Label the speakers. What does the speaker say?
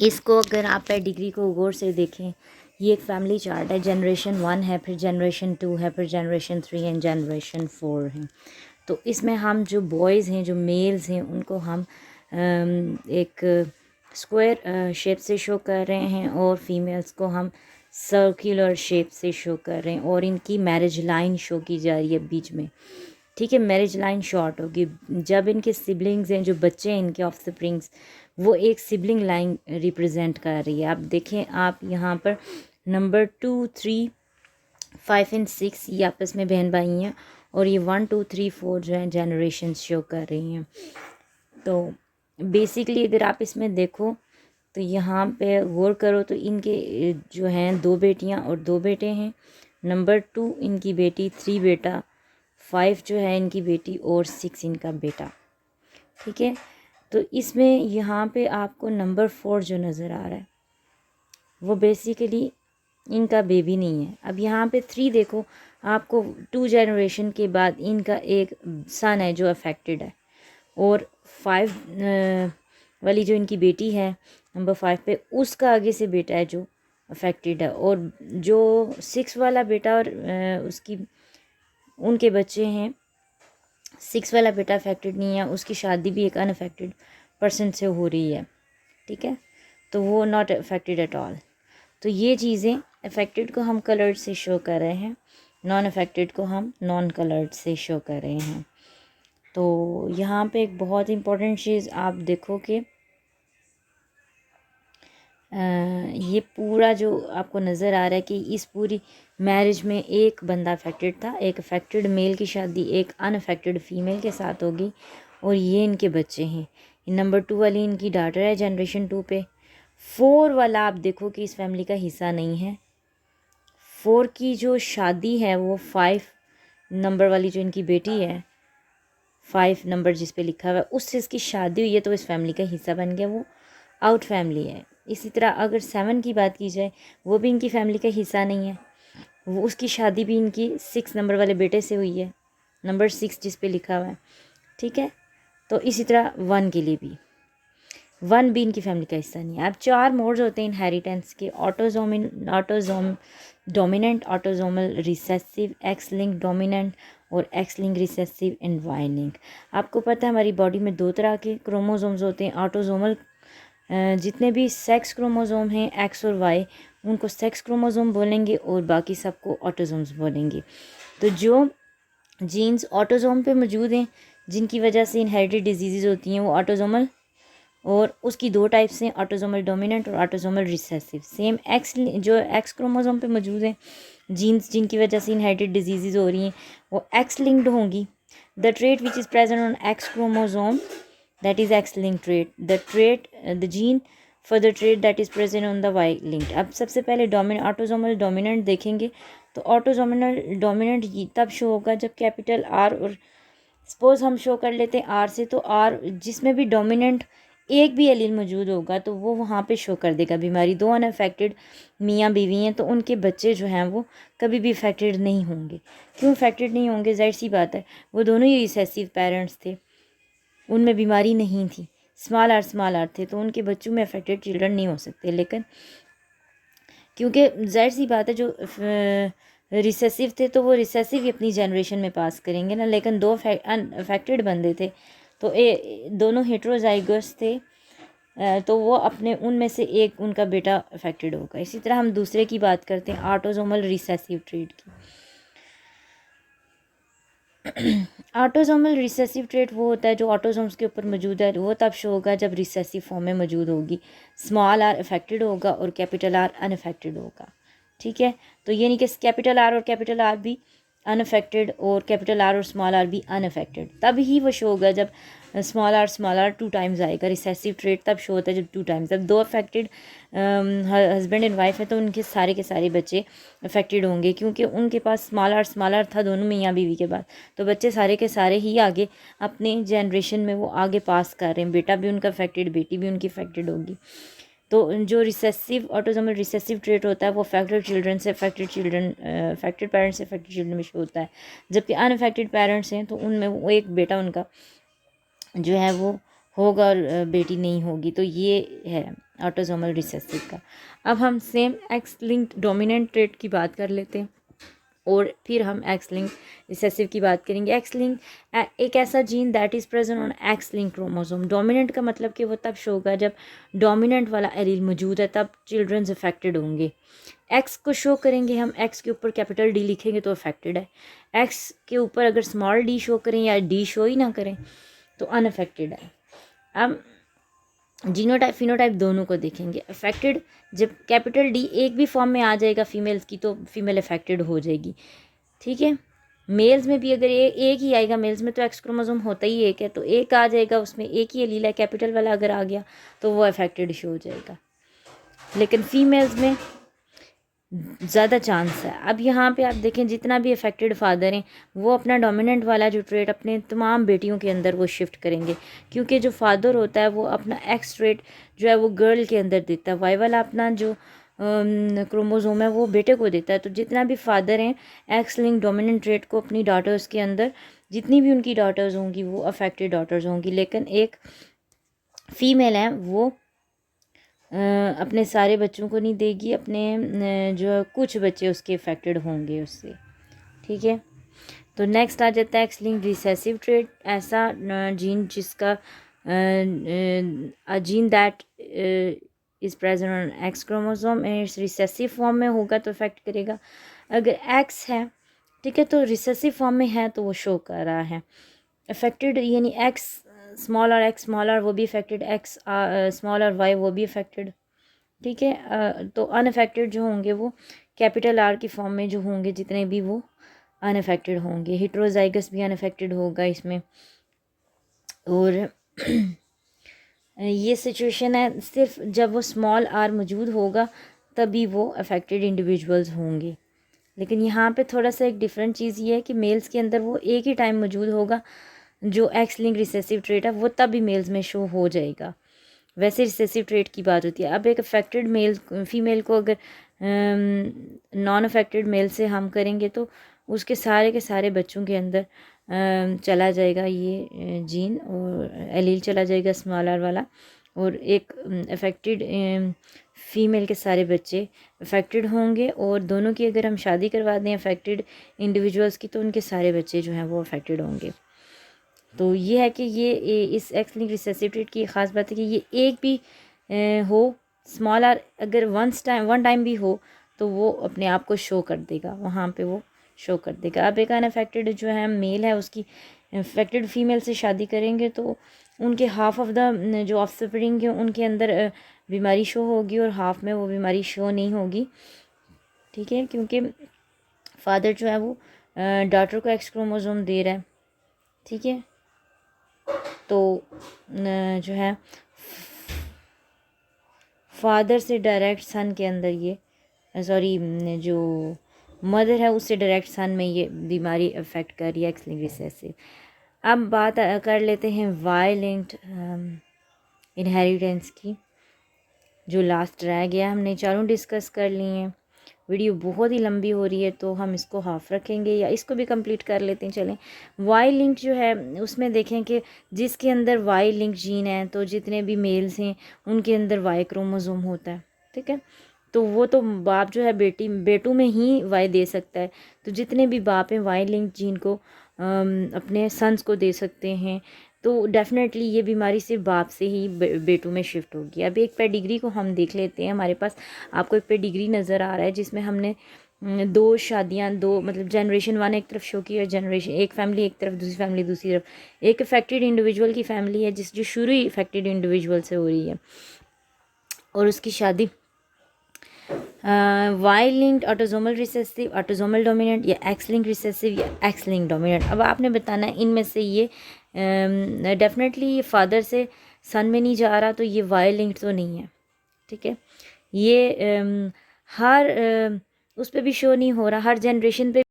Speaker 1: इसको अगर आप पेडिग्री को गौर से देखें, ये एक फैमिली चार्ट है। जनरेशन 1 है, फिर जनरेशन 2 है, फिर जनरेशन 3 एंड जनरेशन 4 है। तो इसमें हम जो बॉयज़ हैं, जो मेल्स हैं, उनको हम एक स्क्वायर शेप से शो कर रहे हैं और फीमेल्स को हम सर्कुलर शेप से शो कर रहे हैं, और इनकी मैरिज लाइन शो की जा रही है बीच में। ठीक है, मैरिज लाइन शॉर्ट होगी जब इनके सिबलिंग्स हैं, जो बच्चे हैं इनके ऑफ स्प्रिंग्स, वो एक सिबलिंग लाइन रिप्रेजेंट कर रही है। आप देखें, आप यहाँ पर नंबर 2, 3, 5 एंड 6 ये आपस में बहन भाई हैं, और ये 1, 2, 3, 4 जो है जनरेशन शो कर रही हैं। तो बेसिकली अगर आप इसमें देखो तो यहाँ पे गौर करो तो इनके जो हैं 2 बेटियाँ और 2 बेटे हैं। नंबर 2 इनकी बेटी, 3 बेटा, 5 जो है इनकी बेटी और 6 इनका बेटा। ठीक है, तो इसमें यहाँ पे आपको नंबर 4 जो नज़र आ रहा है वो बेसिकली इनका बेबी नहीं है। अब यहाँ पे 3 देखो, आपको 2 जनरेशन के बाद इनका एक सन है जो अफेक्टेड है, और 5 वाली जो इनकी बेटी है नंबर 5 पे, उसका आगे से बेटा है जो अफेक्टेड है, और जो 6 वाला बेटा और उसकी उनके बच्चे हैं, 6 वाला बेटा अफेक्टेड नहीं है, उसकी शादी भी एक अनअफेक्टेड पर्सन से हो रही है। ठीक है, तो वो नॉट अफेक्टेड एट ऑल। तो ये चीज़ें अफेक्टेड को हम कलर्ड से शो कर रहे हैं, नॉन अफेक्टेड को हम नॉन कलर्ड से शो कर रहे हैं। तो यहाँ पे एक बहुत इम्पोर्टेंट चीज़ आप देखो कि ये पूरा जो आपको नज़र आ रहा है कि इस पूरी मैरिज में एक बंदा अफेक्टेड था, एक अफेक्टेड मेल की शादी एक अनअफेक्टेड फीमेल के साथ होगी, और ये इनके बच्चे हैं। नंबर 2 वाली इनकी डॉटर है जनरेशन 2 पे। 4 वाला आप देखो कि इस फैमिली का हिस्सा नहीं है। 4 की जो शादी है वो 5 नंबर वाली जो इनकी बेटी है, 5 नंबर जिस पे लिखा हुआ है, उससे इसकी शादी हुई है, तो इस फैमिली का हिस्सा बन गया, वो आउट फैमिली है। इसी तरह अगर 7 की बात की जाए, वो भी इनकी फैमिली का हिस्सा नहीं है, वो उसकी शादी भी इनकी 6 नंबर वाले बेटे से हुई है, नंबर 6 जिस पे लिखा हुआ है। ठीक है, तो इसी तरह 1 के लिए भी 1 भी इनकी फैमिली का हिस्सा नहीं है। अब 4 मोड्स होते हैं इनहेरिटेंस के: autosome dominant, autosomal recessive, X link dominant और X link recessive and Y link. आपको पता है हमारी बॉडी में 2 तरह के क्रोमोसोम्स होते हैं। ऑटोजोमल जितने भी सेक्स क्रोमोसोम हैं एक्स और वाई, उनको सेक्स क्रोमोसोम बोलेंगे, और बाकी सबको ऑटोजोम्स बोलेंगे। तो जो जीन्स ऑटोजोम पे मौजूद हैं, जिनकी वजह से इनहेरिटेड डिजीज़ होती हैं, वो ऑटोजोमल, और उसकी 2 टाइप्स हैं, ऑटोजोमल डोमिनेंट और ऑटोजोमल रिसेसिव। सेम एक्स जो एक्स क्रोमोसोम पे मौजूद हैं जीन्स, जिनकी वजह से इनहेरिटेड डिजीज़ हो रही हैं, वो एक्स लिंक्ड होंगी। The trait which is present on x chromosome, that is X-linked trait. The gene for the trait that is present on the Y-linked. अब सबसे पहले ऑटोजोमल डोमिनेंट देखेंगे, तो ऑटोजोमल डोमिनेंट तब शो होगा जब कैपिटल आर, और सपोज हम शो कर लेते हैं आर से, तो आर जिसमें भी डोमिनेंट एक भी एलील मौजूद होगा तो वो वहाँ पे शो कर देगा बीमारी। 2 अनअफेक्टेड मियाँ बीवी हैं, तो उनके बच्चे जो हैं वो कभी भी अफेक्टेड नहीं होंगे। क्यों अफेक्टेड नहीं होंगे? ज़ाहिर सी बात है, वो दोनों ही रिसेसिव पेरेंट्स थे, उनमें बीमारी नहीं थी, स्मॉल आर थे, तो उनके बच्चों में अफेक्टेड चिल्ड्रन नहीं हो सकते। लेकिन क्योंकि जाहिर सी बात है जो रिसेसिव थे तो वो रिसेसिव ही अपनी जनरेशन में पास करेंगे ना। लेकिन 2 अफेक्टेड बंदे थे, तो दोनों हेट्रोजाइगस थे, तो वो अपने उनमें से एक उनका बेटा अफेक्टेड होगा। इसी तरह हम दूसरे की बात करते हैं, ऑटोजोमल रिसेसिव ट्रेट की। ऑटोजोमल रिसेसिव ट्रेट वो होता है जो ऑटोजोम्स के ऊपर मौजूद है, वो तब शो होगा जब रिसेसिव फॉर्म में मौजूद होगी। स्मॉल आर अफेक्टेड होगा और कैपिटल आर अनअफेक्टेड होगा। ठीक है, तो ये नहीं कि कैपिटल आर और कैपिटल आर भी अनअफेक्टेड और कैपिटल आर और स्मॉल आर भी अनअफेक्टेड, तब ही वो शो होगा जब स्मॉल आर 2 टाइम्स आएगा। रिसेसिव ट्रेट तब शो होता है जब 2 टाइम्स, जब 2 अफेक्टेड हस्बैंड एंड वाइफ है तो उनके सारे के सारे बच्चे अफेक्टेड होंगे, क्योंकि उनके पास स्मॉल आर था दोनों मियाँ बीवी के बाद, तो बच्चे सारे के सारे ही आगे अपने जनरेशन में वो आगे पास कर रहे हैं। बेटा भी उनका अफेक्टेड, बेटी भी उनकी अफेक्टेड होगी। तो जो रिसेसिव ऑटोजोमल रिसेसिव ट्रेट होता है वो अफेक्टेड चिल्ड्रन से अफेक्टेड पेरेंट्स से अफेक्टेड चिल्ड्रन में शो होता है। जबकि अनअफेक्टेड पेरेंट्स हैं तो उनमें वो एक बेटा उनका जो है वो होगा और बेटी नहीं होगी। तो ये है ऑटोसोमल रिसेसिव का। अब हम same x linked dominant trait की बात कर लेते हैं और फिर हम एक्स लिंक रिसेसिव की बात करेंगे। एक्स लिंक एक ऐसा gene that is present on x link chromosome. Dominant का मतलब कि वो तब शो होगा जब डोमिनेंट वाला एलील मौजूद है, तब चिल्ड्रंस अफेक्टेड होंगे। एक्स को शो करेंगे हम, एक्स के ऊपर कैपिटल डी लिखेंगे तो अफेक्टेड है। एक्स के ऊपर अगर स्मॉल डी शो करें या डी शो ही ना करें तो अनअफेक्टेड है। अब जीनोटाइप फिनोटाइप दोनों को देखेंगे। अफेक्टेड जब कैपिटल डी एक भी फॉर्म में आ जाएगा फीमेल्स की तो फीमेल अफेक्टेड हो जाएगी, ठीक है। मेल्स में भी अगर एक ही आएगा, मेल्स में तो एक्स क्रोमोसोम होता ही एक है, तो एक आ जाएगा, उसमें एक ही एलील है, कैपिटल वाला अगर आ गया तो वो अफेक्टेड शो हो जाएगा। लेकिन फीमेल्स में ज़्यादा चांस है। अब यहाँ पे आप देखें जितना भी अफेक्टेड फादर हैं वो अपना डोमिनेंट वाला जो ट्रेट अपने तमाम बेटियों के अंदर वो शिफ्ट करेंगे, क्योंकि जो फादर होता है वो अपना एक्स ट्रेट जो है वो गर्ल के अंदर देता है, वाई वाला अपना जो क्रोमोसोम है वो बेटे को देता है। तो जितना भी फादर हैं एक्स लिंक डोमिनेंट ट्रेट को अपनी डॉटर्स के अंदर, जितनी भी उनकी डॉटर्स होंगी वो अफेक्टेड डॉटर्स होंगी। लेकिन एक फ़ीमेल है वो अपने सारे बच्चों को नहीं देगी, अपने जो कुछ बच्चे उसके अफेक्टेड होंगे उससे, ठीक है। तो नेक्स्ट आ जाता है एक्स लिंक्ड रिसेसिव ट्रेट। ऐसा जीन जिसका gene that is present on x chromosome and it's recessive form में होगा तो अफेक्ट करेगा। अगर एक्स है, ठीक है, तो रिसेसिव फॉर्म में है तो वो शो कर रहा है अफेक्टेड, यानी एक्स स्मॉल और एक्स स्मॉल और वो भी अफेक्टेड, एक्स स्मॉल और वाई वो भी अफेक्टेड, ठीक है। तो अनअफेक्टेड जो होंगे वो कैपिटल आर की फॉर्म में जो होंगे जितने भी वो अनअफेक्टेड होंगे। हेट्रोजाइगस भी अनअफेक्टेड होगा इसमें। और ये सिचुएशन है सिर्फ जब वो स्मॉल आर मौजूद होगा तभी वो अफेक्टेड इंडिविजुअल्स होंगे। लेकिन यहाँ पे थोड़ा सा एक डिफरेंट चीज़ ये है कि मेल्स के अंदर वो एक ही टाइम मौजूद होगा, जो एक्स लिंक रिसेसिव ट्रेट है वो तब भी मेल्स में शो हो जाएगा। वैसे रिसेसिव ट्रेट की बात होती है। अब एक अफेक्टेड मेल फीमेल को अगर नॉन अफेक्टेड मेल से हम करेंगे तो उसके सारे के सारे बच्चों के अंदर चला जाएगा ये जीन और एलील चला जाएगा स्मॉल आर वाला, और एक अफेक्टेड फीमेल के सारे बच्चे अफेक्टेड होंगे। और दोनों की अगर हम शादी करवा दें अफेक्टेड इंडिविजुअल्स की तो उनके सारे बच्चे जो हैं वो अफेक्टेड होंगे। तो ये है कि ये इस एक्स लिंक रिसेसिव ट्रेट की ख़ास बात है कि ये एक भी हो, स्मॉल आर अगर वन टाइम भी हो तो वो अपने आप को शो कर देगा, वहाँ पे वो शो कर देगा। अब एक अनअफेक्टेड जो है मेल है उसकी अफेक्टेड फीमेल से शादी करेंगे तो उनके हाफ ऑफ द जो ऑफस्प्रिंग है उनके अंदर बीमारी शो होगी और हाफ में वो बीमारी शो नहीं होगी, ठीक है, क्योंकि फादर जो है वो डॉटर को एक्स क्रोमोसोम दे रहा है, ठीक है। तो जो है फादर से डायरेक्ट सन के अंदर ये जो मदर है उससे डायरेक्ट सन में ये बीमारी अफेक्ट कर रही है एक्स लिंक्ड रिसेसिव। अब बात कर लेते हैं वाई लिंक्ड इनहेरिटेंस की, जो लास्ट रह गया। हमने चारों डिस्कस कर लिए हैं। वीडियो बहुत ही लंबी हो रही है तो हम इसको हाफ रखेंगे या इसको भी कंप्लीट कर लेते हैं। चलें, वाई लिंक जो है उसमें देखें कि जिसके अंदर वाई लिंक जीन है तो जितने भी मेल्स हैं उनके अंदर वाई क्रोमोसोम होता है, ठीक है। तो वो तो बाप जो है बेटों में ही वाई दे सकता है, तो जितने भी बाप हैं वाई लिंक जीन को अपने सन्स को दे सकते हैं। तो डेफिनेटली ये बीमारी सिर्फ बाप से ही बेटों में शिफ्ट होगी। अब एक पेडिग्री को हम देख लेते हैं। हमारे पास आपको एक पेडिग्री नज़र आ रहा है जिसमें हमने दो शादियां, दो मतलब जनरेशन वन एक तरफ शो की और जनरेशन एक फैमिली एक तरफ, दूसरी फैमिली दूसरी तरफ। एक अफेक्टेड इंडिविजुअल की फैमिली है जो शुरू ही अफेक्टेड इंडिविजुअल से हो रही है और उसकी शादी Y linked autosomal recessive, autosomal dominant या एक्स लिंक्ड रिसेसिव या एक्स लिंक्ड डोमिनेंट। अब आपने बताना है इनमें से ये डेफिनेटली ये फादर से सन में नहीं जा रहा तो ये वाई लिंक्ड तो नहीं है, ठीक है। ये हर उस पर भी शो नहीं हो रहा, हर जनरेशन पे